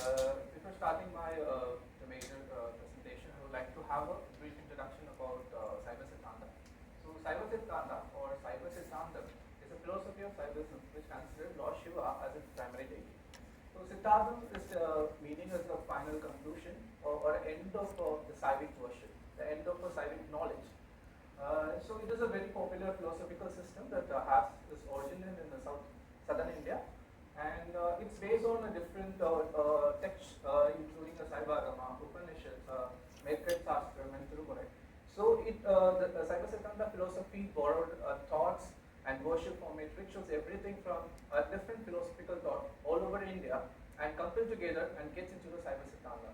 Before starting my the major presentation, I would like to have a brief introduction about Saiva Siddhanta. So Saiva Siddhanta or Saiva Siddhanta is a philosophy of Saivism which considers Lord Shiva as its primary deity. So Siddhanta is meaning as a final conclusion or end of the Saivic worship, the end of a Saivic knowledge. So it is a very popular philosophical system that has its origin in the southern India, and it's based on a different texts, including the Saiva Rama, Upanishads, Maitreya Shastra, and Tirumurai. So the Saiva Siddhanta philosophy borrowed thoughts and worship from it, rituals, everything from a different philosophical thought all over India, and coupled together and gets into the Saiva Siddhanta.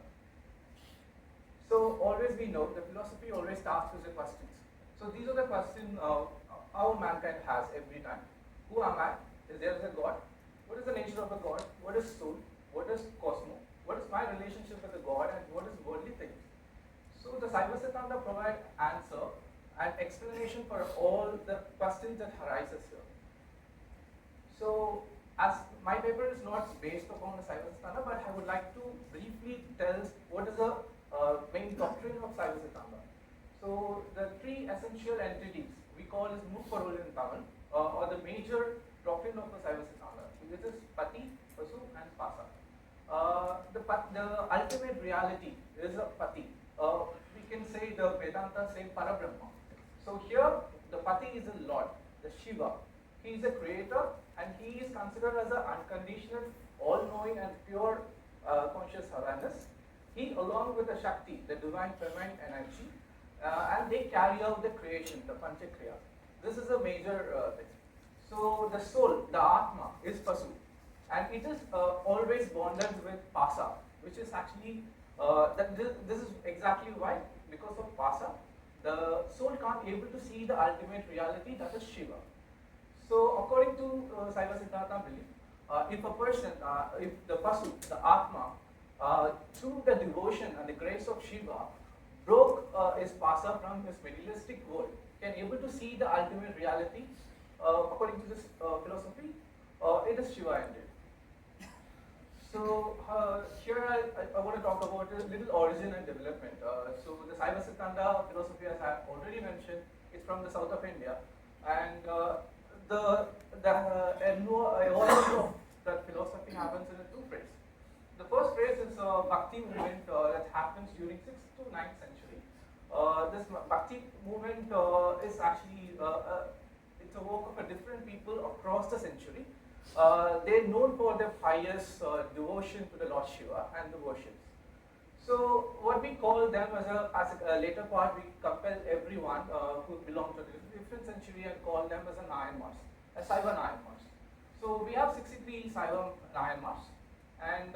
So always we know the philosophy always starts with the questions. So these are the questions our mankind has every time. Who am I? Is there a God? What is the nature of a God? What is soul? What is cosmos? What is my relationship with the God, and what is worldly things? So the Saiva Siddhanta provides answer and explanation for all the questions that arises here. So as my paper is not based upon the Saiva Siddhanta, but I would like to briefly tell what is the main doctrine of Saiva Siddhanta. So the three essential entities we call as Mukparul in Tamil, or the major doctrine of the Saiva Siddhanta, which is Pati, Pasu, and Pasa. The ultimate reality is a Pati. We can say the Vedanta say Parabrahma. So here the Pati is the Lord, the Shiva. He is a creator, and he is considered as an unconditional, all-knowing and pure conscious awareness. He, along with the Shakti, the divine feminine energy, and they carry out the creation, the Panchakriya. This is a major thing. So the soul, the Atma, is Pasu, and it is always bonded with Pasa, which is actually, this is exactly why, because of Pasa, the soul can't able to see the ultimate reality, that is Shiva. So according to Saiva Siddhanta belief, if a person, if the Pasu, the Atma, through the devotion and the grace of Shiva, broke his Pasa from his materialistic world, can able to see the ultimate reality, according to this philosophy, it is Shiva ended. So here I want to talk about a little origin and development. So the Saiva Siddhanta philosophy, as I already mentioned, is from the south of India, and the evolution of that philosophy happens in two phases. The first phase is Bhakti movement that happens during 6th to 9th century. This Bhakti movement is actually it's a work of a different people across the century. They're known for their pious devotion to the Lord Shiva and the worships. So what we call them as a later part, we compel everyone who belong to the different century and call them as a Nayanmars, a Saiva Nayanmars. So we have 63 Saiva Nayanmars, and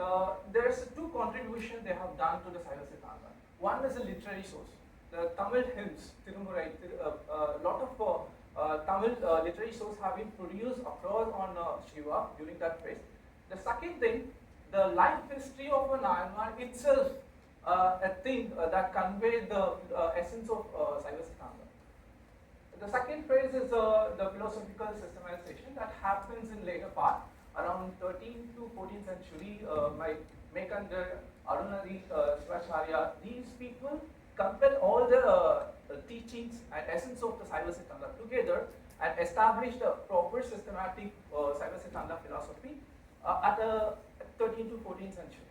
there's two contributions they have done to the Saiva Siddhanta. One is a literary source. The Tamil hymns, Tirumurai, a lot of Tamil literary sources have been produced across on Shiva during that phase. The second thing, the life history of a Nayanmar itself, a thing that conveys the essence of Saiva Siddhanta. The second phase is the philosophical systemization that happens in later part, around 13th to 14th century, by Mekander, Arunari, Shivacharya. These people compile all the teachings and essence of the Saiva Siddhanta together and establish the proper systematic Saiva Siddhanta philosophy at the 13th to 14th century.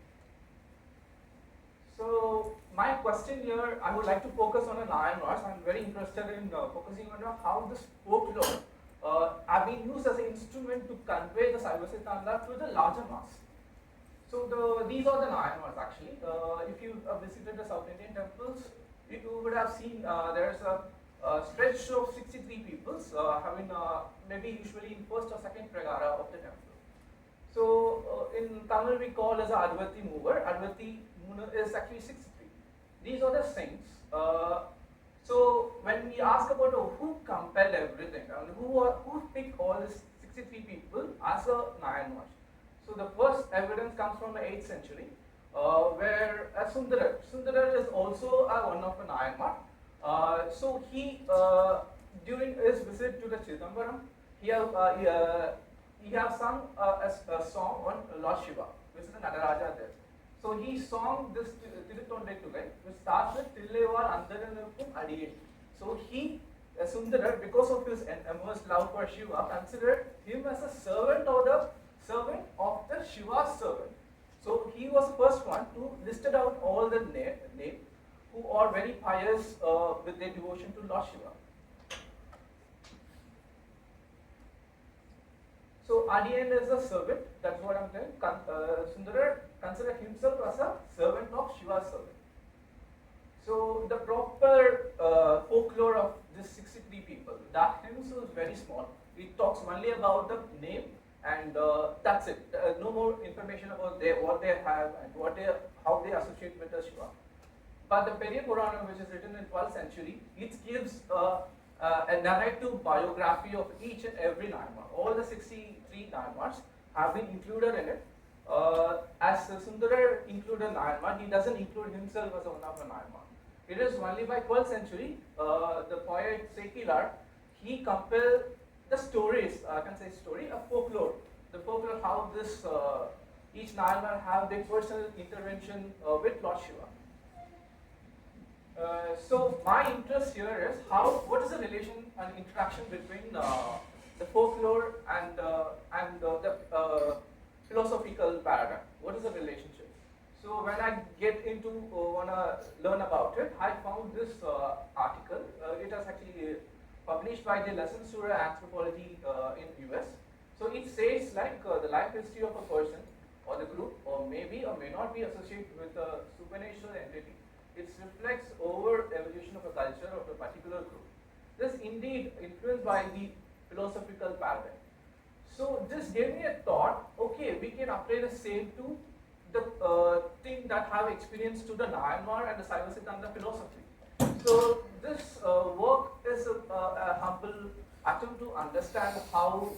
So my question here, I would like to focus on the Nayanmars. I'm very interested in focusing on how this folklore have been used as an instrument to convey the Saiva Siddhanta to the larger mass. So these are the Nayanmars actually. If you visited the South Indian temples, you would have seen there's a stretch of 63 peoples having maybe usually in first or second pragara of the temple. So in Tamil we call as a Advati mover. Advati is actually 63. These are the saints. So when we ask about who compelled everything, who picked all these 63 people as a Nayanmars. So the first evidence comes from the 8th century, where Sundara is also one of the Nayanmar. So he, during his visit to the Chidambaram, he have sung a song on Lord Shiva, which is the Nataraja there. So he sung this Tirutondai, which starts with Tillevar Andaranakkum Adiye. So he, Sundara, because of his immense love for Shiva, considered him as a servant or the servant of the Shiva's servant. So he was the first one to listed out all the names who are very pious with their devotion to Lord Shiva. So Adiyan is a servant, that's what I'm saying. Sundara considered himself as a servant of Shiva's servant. So the proper folklore of these 63 people, that hymn is very small. It talks only about the name and that's it. No more information about what they have and how they associate with the Shiva. But the Periya Purana, which is written in 12th century, it gives a narrative biography of each and every Nayamar. All the 63 Nayamars have been included in it. As Sundara included Nayamar, he doesn't include himself as one of a Nayamar. It is only by 12th century, the poet Sekilar, he compiled the stories, I can say story, a folklore. The folklore, how this, each Nayamar have their personal intervention with Lord Shiva. So my interest here is what is the relation and interaction between the folklore and the philosophical paradigm? What is the relationship? So when I get into wanna learn about it, I found this article. It was actually published by the Lesson Surah Anthropology in US. So it says like the life history of a person or the group, or maybe or may not be associated with a supernatural entity. It reflects over evolution of a culture of a particular group. This indeed influenced by the philosophical paradigm. So this gave me a thought, okay, we can apply the same to the thing that have experience to the Nayamar and the Saiva Siddhanta philosophy. So this work is a humble attempt to understand how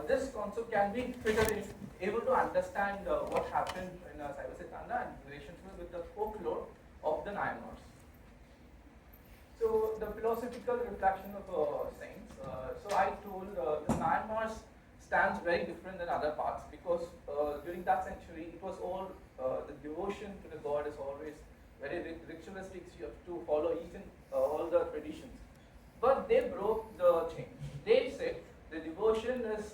this concept can be figured in, able to understand what happened in Saiva Siddhanta and relationship with the folklore of the Nayamars. So the philosophical reflection of saints. So I told the Nayamars stands very different than other parts because during that century it was all the devotion to the god is always very ritualistic. You have to follow even all the traditions. But they broke the chain. They said the devotion is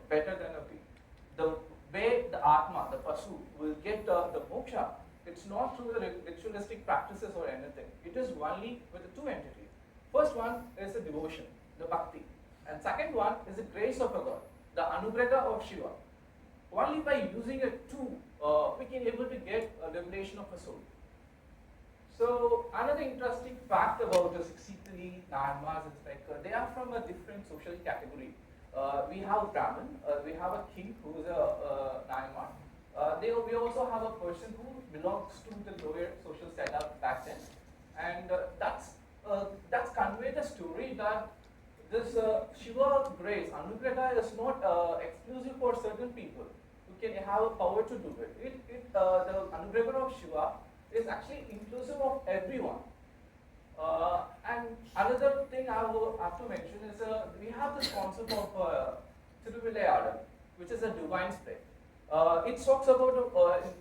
better than a being. The way the Atma, the Pasu, will get the moksha, it's not through the ritualistic practices or anything. It is only with the two entities. First one is the devotion, the bhakti. And second one is the grace of a god, the anugraha of Shiva. Only by using a two, we can able to get a revelation of a soul. So another interesting fact about the 63 Nayamars is like they are from a different social category. We have Brahmin, we have a king who is a Nayamar. We also have a person who belongs to the lower social setup back then, and that's conveyed the story that this Shiva grace, Anugraha, is not exclusive for certain people who can have a power to do it. The Anugraha of Shiva is actually inclusive of everyone. And another thing I will have to mention is we have this concept of Tiruvillayadal, which is a divine spread. It talks about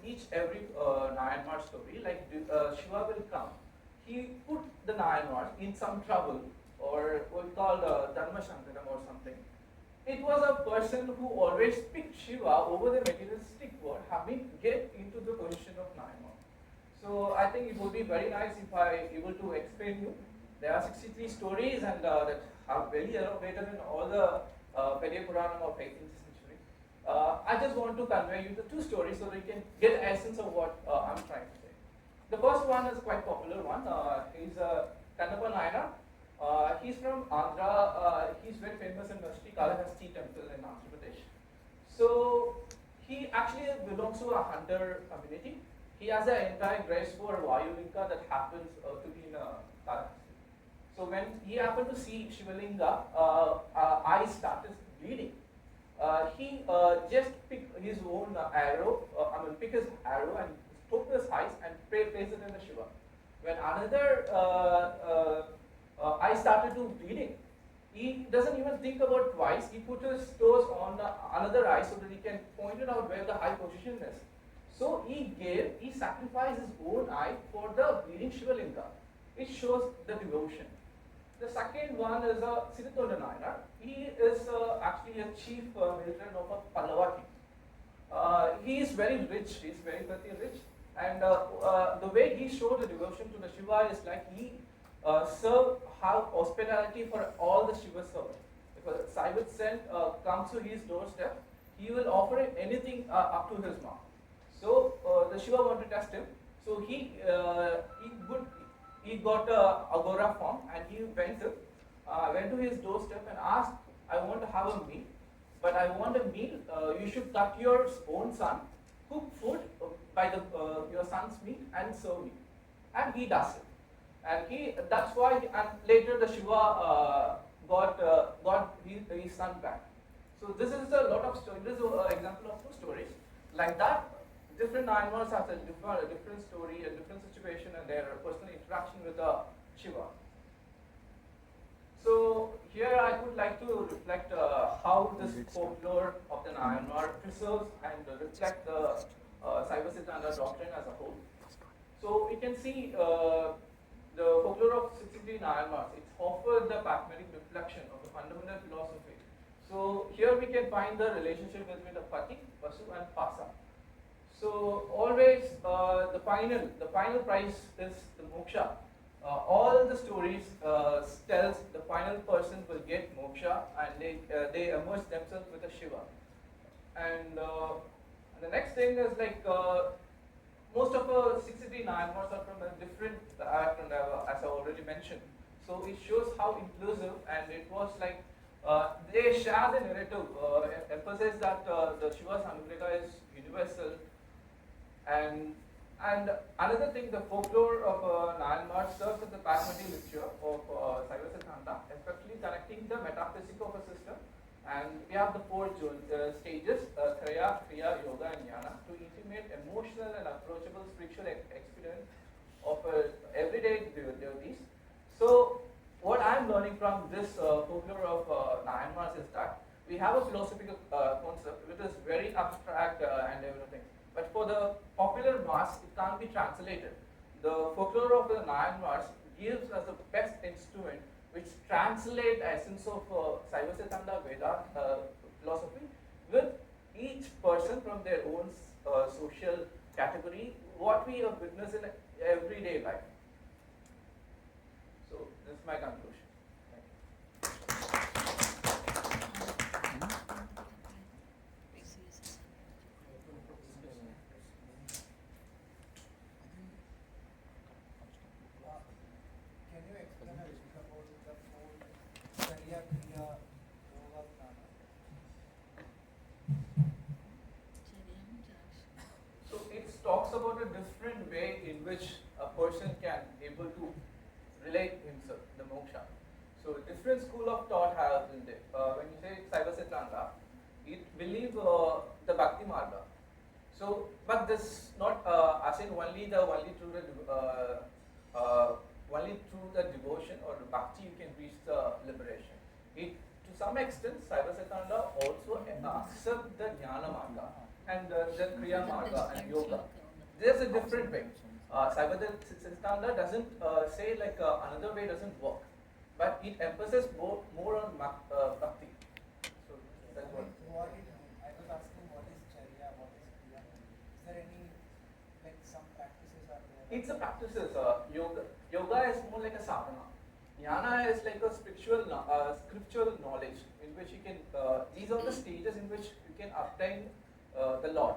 in every Nayanmar story, like Shiva will come. He put the Nayanmar in some trouble, or what we call Dharma Shankaram or something. It was a person who always picked Shiva over the materialistic world, having get into the position of Nayanmar. So I think it would be very nice if I able to explain you. There are 63 stories and that are very elaborated in all the Periya Purana of 18th century. I just want to convey you the two stories so that you can get the essence of what I'm trying to say. The first one is quite popular one. He's Kannappa Nayana. He's from Andhra. He's very famous in the Sri Kalahasti temple in Andhra Pradesh. So he actually belongs to a hunter community. He has an entire grace for Vayulinga that happens to be in Kalahasti. So when he happened to see Shivalinga, eyes started bleeding. He just picked his own arrow, picked his arrow and took his eyes and placed it in the Shiva. When another eye started to bleeding, he doesn't even think about twice. He put his toes on another eye so that he can point it out where the eye position is. So he sacrificed his own eye for the bleeding Shivalinga. It shows the devotion. The second one is Siddhanta. He is actually a chief militant of a Pallava king. He is very rich, he is very filthy rich, and the way he showed the devotion to the Shiva is like he have hospitality for all the Shiva servants. If a Saiva saint comes to his doorstep, he will offer him anything up to his mouth. So the Shiva want to test him, so he got a agora form and he went to his doorstep and asked, I want to have a meal. But I want a meal. You should cut your own son, cook food by your son's meat, and serve me. And he does it. And that's why. And later the Shiva got his son back. So this is a lot of stories. This is an example of two stories like that. Different animals have a different story, a different situation, and their personal interaction with the Shiva. So here I would like to reflect how this folklore of the Nayanar preserves and reflect the Saiva Siddhanta doctrine as a whole. So we can see the folklore of 63 Nayanars. It's offered the pragmatic reflection of the fundamental philosophy. So here we can find the relationship between the Pati, Vasu and Pasa. So always the final prize is the moksha. All the stories tells the final person will get moksha and they immerse themselves with the Shiva. And the next thing is like most of the 63 Nayanars are from a different background, as I already mentioned. So it shows how inclusive, and it was like they share the narrative, emphasize that the Shiva's Anugraha is universal. And another thing, the folklore of Nayanmar serves as the pragmatic literature of Saiva Siddhanta, especially connecting the metaphysics of a system. And we have the four stages, Kriya, Yoga, and Jnana, to intimate emotional and approachable spiritual experience of everyday devotees. So what I'm learning from this folklore of Nayanmars is that we have a philosophical concept which is very abstract and everything. But for the popular mass, it can't be translated. The folklore of the Nayanmars gives us the best instrument which translate the essence of Saiva Siddhanta Veda philosophy with each person from their own social category, what we have witnessed in everyday life. So this is my conclusion. Talks about a different way in which a person can able to relate himself, the moksha. So different school of thought have in there. When you say Saiva Siddhanta, it believe the Bhakti Marga. So, but this not as in only through the devotion or the bhakti you can reach the liberation. It to some extent Saiva Siddhanta also accept the Jnana Marga and the Kriya Marga and Yoga. There's a different way. Saiva Siddhanta doesn't say like another way doesn't work, but it emphasizes more on bhakti. So that's what. I was asking what is Charya, what is Kriya? Is there any like some practices are there? It's a practices. Yoga is more like a sadhana. Jnana is like a spiritual knowledge in which you can. These are the stages in which you can obtain the Lord.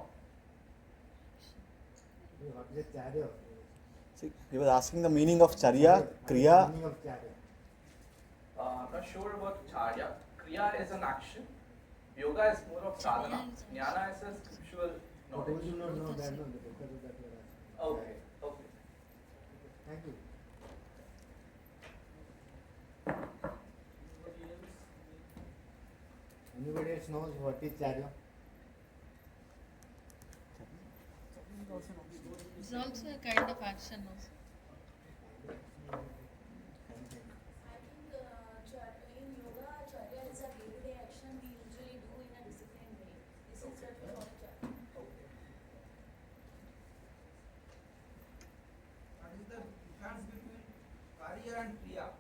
See, he was asking the meaning of Charya, Kriya. I'm not sure about Charya. Kriya is an action. Yoga is more of sadhana. Jnana is a scriptural knowledge. Okay. Okay. Thank you. Anybody else knows what is Charya? It's also a kind of action also. I think in yoga, charya is a day-to-day action we usually do in a disciplined way. This is what we call charya. difference between Karya and Kriya.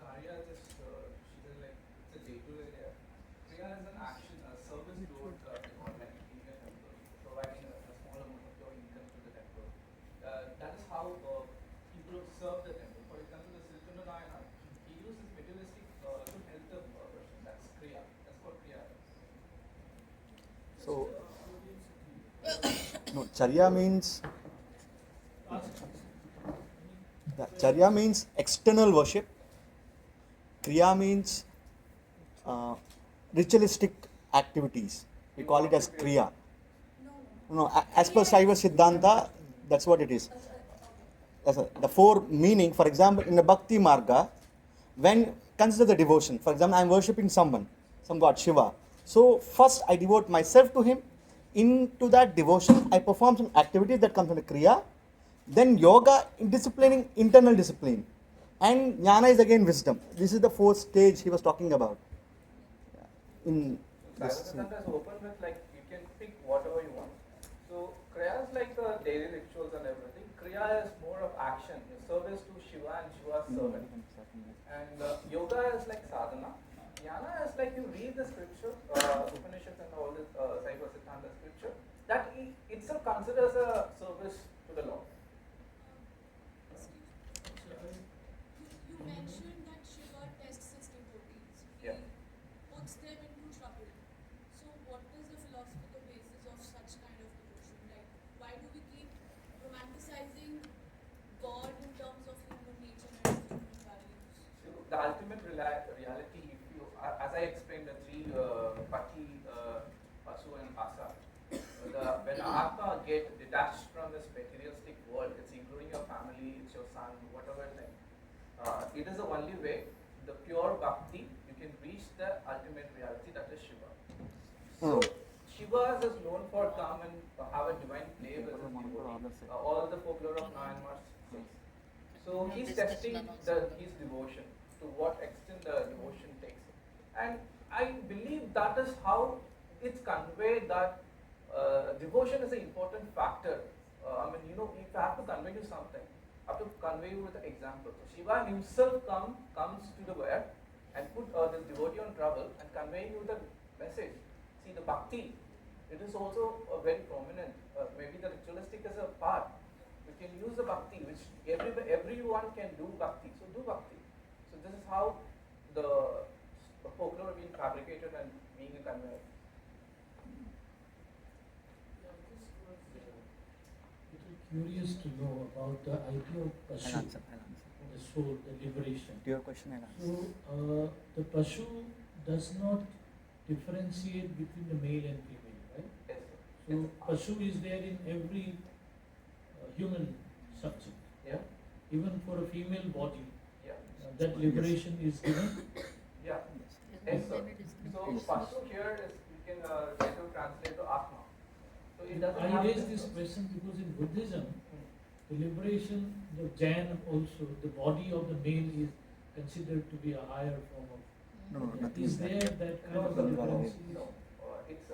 Karya is just she is like it's a day-to-day there. Kriya is an action, a service toward God, like being a temple, providing a small amount of your income to the temple. That is how people serve the temple. For example, the Siddhanta Nayana, he uses materialistic to help the person. That's Kriya. That's what Kriya is. So, no, Charya means Charya means external worship. Kriya means ritualistic activities. We call it as Kriya. As per Saiva Siddhanta, that's what it is. The four meaning, for example, in the Bhakti Marga, when consider the devotion, for example, I am worshipping someone, some god Shiva. So first I devote myself to him. Into that devotion, I perform some activities that comes under Kriya. Then yoga, disciplining internal discipline. And jnana is again wisdom. This is the fourth stage he was talking about. In this, Siddhanta is open with like you can pick whatever you want. So Kriya is like daily rituals and everything. Kriya is more of action, service to Shiva and Shiva's servant. And yoga is like sadhana. Jnana is like you read the scripture, Upanishads and all this Saiva Siddhanta scripture. That itself considers a service to the Lord. You mentioned that Shiva tests his devotees. Yeah. He puts them into trouble. So what is the philosophical basis of such kind of devotion? Like, why do we keep romanticizing God in terms of human nature and human values? So the ultimate reality, if you, as I explained, the three Pati, Pasu and Asa. When Atma get detached from this materialistic world, it's including your family, it's your son, whatever thing. It is the only way, the pure bhakti, you can reach the ultimate reality, that is Shiva. So, Shiva is known for come and have a divine play with his devotee. All the folklore of Myanmar says. So, he's testing his devotion, to what extent the devotion takes him. And I believe that is how it's conveyed that devotion is an important factor. If you have to convey you something, I have to convey you with an example. So Shiva himself comes to the world and put this devotee on trouble and conveying you the message. See, the bhakti, it is also very prominent. Maybe the ritualistic is a part. You can use the bhakti, which everyone can do bhakti. So do bhakti. So this is how the folklore being fabricated and being conveyed. Curious to know about the idea of Pashu, the soul, the liberation. to your question, I'll answer. So, the Pashu does not differentiate between the male and female, right? Yes. So, Pashu is there in every human subject. Yeah. Even for a female body, Yeah. that liberation is given. Yeah. Yes, sir. So Pasu here is you can get to translate to Atma. So it doesn't I have raise this question because in Buddhism, the liberation, the Jain also, the body of the male is considered to be a higher form of. No, nothing Is is that. there that kind No, of sir. difference? No. It's